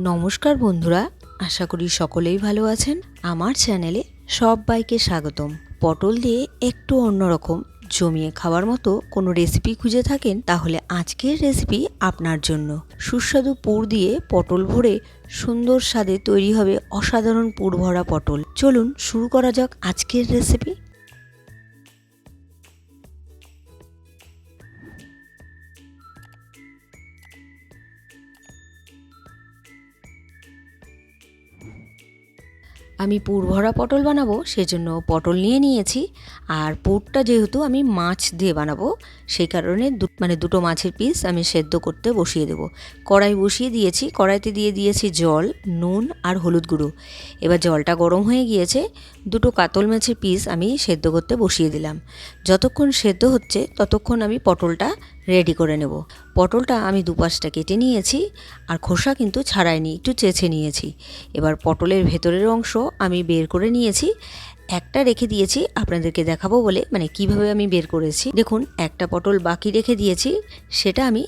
নমস্কার বন্ধুরা, আশা করি সকলেই ভালো আছেন। আমার চ্যানেলে সবাইকে স্বাগতম। পটল দিয়ে একটু অন্যরকম জমিয়ে খাওয়ার মতো কোনো রেসিপি খুঁজে থাকেন, তাহলে আজকের রেসিপি আপনার জন্য। সুস্বাদু পুর দিয়ে পটল ভরে সুন্দর স্বাদে তৈরি হবে অসাধারণ পুর ভরা পটল। চলুন শুরু করা যাক আজকের রেসিপি। আমি পুর ভরা পটল বানাবো, সেজন্য পটল নিয়ে নিয়েছি। আর পুরটা যেহেতু আমি মাছ দিয়ে বানাবো, সেই কারণে দুটো মাছের পিস আমি সেদ্ধ করতে বসিয়ে দেবো। কড়াই বসিয়ে দিয়েছি, কড়াইতে দিয়ে দিয়েছি জল, নুন আর হলুদ গুঁড়ো। এবার জলটা গরম হয়ে গিয়েছে, দুটো কাতল মাছের পিস আমি সেদ্ধ করতে বসিয়ে দিলাম। যতক্ষণ সেদ্ধ হচ্ছে ততক্ষণ আমি পটলটা রেডি করে নেব। পটলটা আমি দুপাশটা কেটে নিয়েছি, আর খোসা কিন্তু ছাড়াইনি, একটু চেঁচে নিয়েছি। এবার পটলের ভেতরের অংশ আমি বের করে নিয়েছি, একটা রেখে দিয়েছি আপনাদেরকে দেখাবো বলে, কিভাবে আমি বের করেছি। দেখুন, একটা পটল বাকি রেখে দিয়েছি, সেটা আমি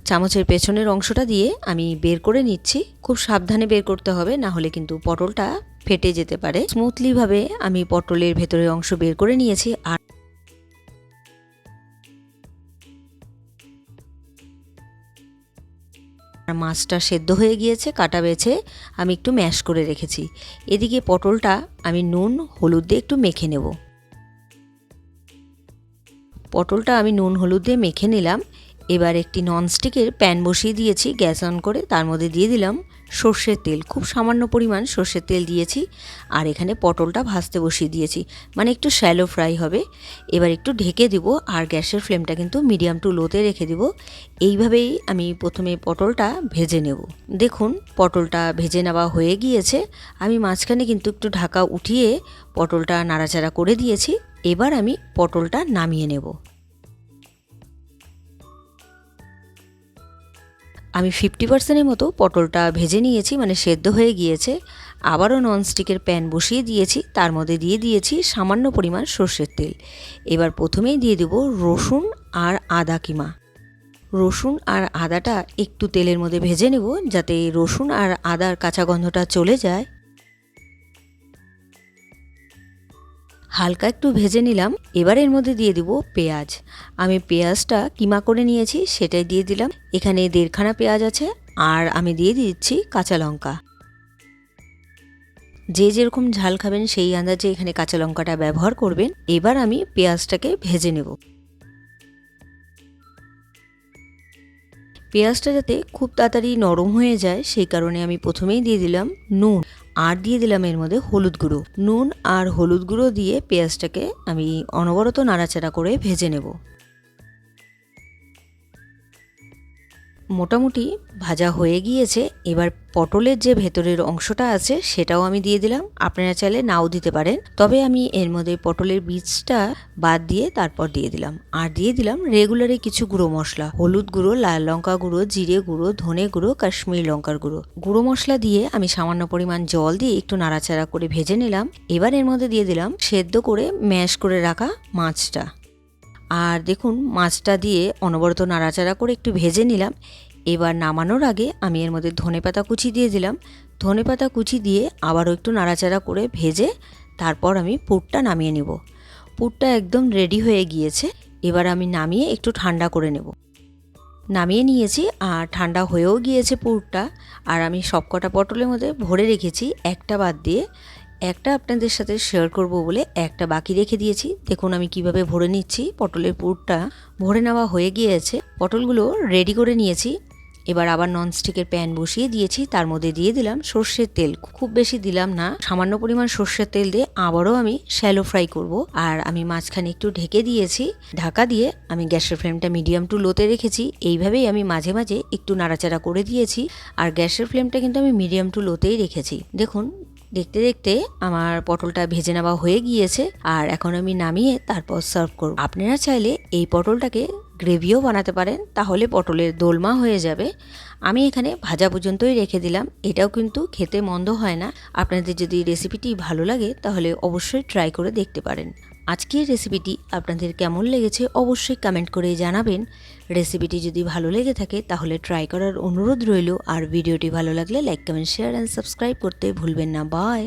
চামচের পেছনের অংশটা দিয়ে আমি বের করে নিচ্ছি। খুব সাবধানে বের করতে হবে, না হলে কিন্তু পটলটা ফেটে যেতে পারে। স্মুথলি ভাবে আমি পটলের ভেতরের অংশ বের করে নিয়েছি। আর মাছটা সেদ্ধ হয়ে গিয়েছে, কাটা বেছে আমি একটু ম্যাশ করে রেখেছি। এদিকে পটলটা আমি নুন হলুদ দিয়ে একটু মেখে নেব। পটলটা আমি নুন হলুদ দিয়ে মেখে নিলাম। এবার একটি ননস্টিকের প্যান বসিয়ে দিয়েছি গ্যাস অন করে, তার মধ্যে দিয়ে দিলাম সর্ষের তেল। খুব সামান্য পরিমাণ সর্ষের তেল দিয়েছি, আর এখানে পটলটা ভাজতে বসিয়ে দিয়েছি, একটু শ্যালো ফ্রাই হবে। এবার একটু ঢেকে দিব, আর গ্যাসের ফ্লেমটা কিন্তু মিডিয়াম টু লোতে রেখে দিব। এইভাবেই আমি প্রথমে পটলটা ভেজে নেব। দেখুন, পটলটা ভেজে নেওয়া হয়ে গিয়েছে। আমি মাঝখানে কিন্তু একটু ঢাকা উঠিয়ে পটলটা নাড়াচাড়া করে দিয়েছি। এবার আমি পটলটা নামিয়ে নেব। আমি 50% মতো পটলটা ভেজে নিয়েছি, সেদ্ধ হয়ে গিয়েছে। আবারও ননস্টিকের প্যান বসিয়ে দিয়েছি, তার মধ্যে দিয়ে দিয়েছি সামান্য পরিমাণ সর্ষের তেল। এবার প্রথমেই দিয়ে দেব রসুন আর আদা কিমা। রসুন আর আদাটা একটু তেলের মধ্যে ভেজে নেব, যাতে রসুন আর আদার কাঁচা গন্ধটা চলে যায়। হালকা একটু ভেজে নিলাম। এবার এর মধ্যে দিয়ে দিব পেঁয়াজ। আমি পেঁয়াজটা কিমা করে নিয়েছি, সেটাই দিয়ে দিলাম। এখানে 1.5খানা পেঁয়াজ আছে, আর আমি দিয়ে দিচ্ছি কাঁচা লঙ্কা। যে যেরকম ঝাল খাবেন সেই আন্দাজে এখানে কাঁচা লঙ্কাটা ব্যবহার করবেন। এবার আমি পেঁয়াজটাকে ভেজে নেব। পেঁয়াজটা যাতে খুব তাড়াতাড়ি নরম হয়ে যায়, সেই কারণে আমি প্রথমেই দিয়ে দিলাম নুন, আর দিয়ে দিলাম এর মধ্যে হলুদ গুঁড়ো। নুন আর হলুদ গুঁড়ো দিয়ে পেঁয়াজটাকে আমি অনবরত নাড়াচাড়া করে ভেজে নেব। মোটামুটি ভাজা হয়ে গিয়েছে। এবার পটলের যে ভেতরের অংশটা আছে সেটাও আমি দিয়ে দিলাম। আপনারা চাইলে নাও দিতে পারেন, তবে আমি এর মধ্যে পটলের বীজটা বাদ দিয়ে তারপর দিয়ে দিলাম। আর দিয়ে দিলাম রেগুলারে কিছু গুঁড়ো মশলা, হলুদ গুঁড়ো, লাল লঙ্কা গুঁড়ো, জিরে গুঁড়ো, ধনে গুঁড়ো, কাশ্মীরি লঙ্কার গুঁড়ো। গুঁড়ো মশলা দিয়ে আমি সামান্য পরিমাণ জল দিয়ে একটু নাড়াচাড়া করে ভেজে নিলাম। এবার এর মধ্যে দিয়ে দিলাম সেদ্ধ করে ম্যাশ করে রাখা মাছটা। আর দেখুন, মাছটা দিয়ে অনবরত নাড়াচাড়া করে একটু ভেজে নিলাম। এবার নামানোর আগে আমি এর মধ্যে ধনেপাতা কুচি দিয়ে দিলাম। ধনেপাতা কুচি দিয়ে আবারও একটু নাড়াচাড়া করে ভেজে তারপর আমি পুরটা নামিয়ে নেব। পুরটা একদম রেডি হয়ে গিয়েছে। এবার আমি নামিয়ে একটু ঠান্ডা করে নেব। নামিয়ে নিয়েছি, আর ঠান্ডা হয়েও গিয়েছে পুরটা। আর আমি সবকটা পটলের মধ্যে ভরে রেখেছি, একটা বাদ দিয়ে। একটা আপনাদের সাথে শেয়ার করব বলে একটা বাকি রেখে দিয়েছি। দেখুন আমি কিভাবে ভরে নিচ্ছি। পটলের পুরটা ভরে নেওয়া হয়ে গিয়েছে, পটলগুলো রেডি করে নিয়েছি। এবার আবার ননস্টিকের প্যান বসিয়ে দিয়েছি, তার মধ্যে দিয়ে দিলাম সর্ষের তেল। খুব বেশি দিলাম না, সামান্য পরিমাণ সর্ষের তেল দিয়ে আবারও আমি শ্যালো ফ্রাই করব। আর আমি মাঝখানে একটু ঢেকে দিয়েছি। ঢাকা দিয়ে আমি গ্যাসের ফ্লেমটা মিডিয়াম টু লোতে রেখেছি। এইভাবেই আমি মাঝে মাঝে একটু নাড়াচাড়া করে দিয়েছি, আর গ্যাসের ফ্লেমটা কিন্তু আমি মিডিয়াম টু লোতেই রেখেছি। দেখুন, দেখতে দেখতে আমার পটলটা ভেজে নেওয়া হয়ে গিয়েছে, আর এখন আমি নামিয়ে তারপর সার্ভ করব। আপনারা চাইলে এই পটলটাকে গ্রেভিও বানাতে পারেন, তাহলে পটলের দোলমা হয়ে যাবে। আমি এখানে ভাজা পর্যন্তই রেখে দিলাম। এটাও কিন্তু খেতে মন্দ হয় না। আপনাদের যদি রেসিপিটি ভালো লাগে তাহলে অবশ্যই ট্রাই করে দেখতে পারেন। আজকের রেসিপিটি আপনাদের কেমন লেগেছে অবশ্যই কমেন্ট করে জানাবেন। রেসিপিটি যদি ভালো লেগে থাকে তাহলে ট্রাই করার অনুরোধ রইল। আর ভিডিওটি ভালো লাগলে like, comment, share and subscribe করতে ভুলবেন না। বাই।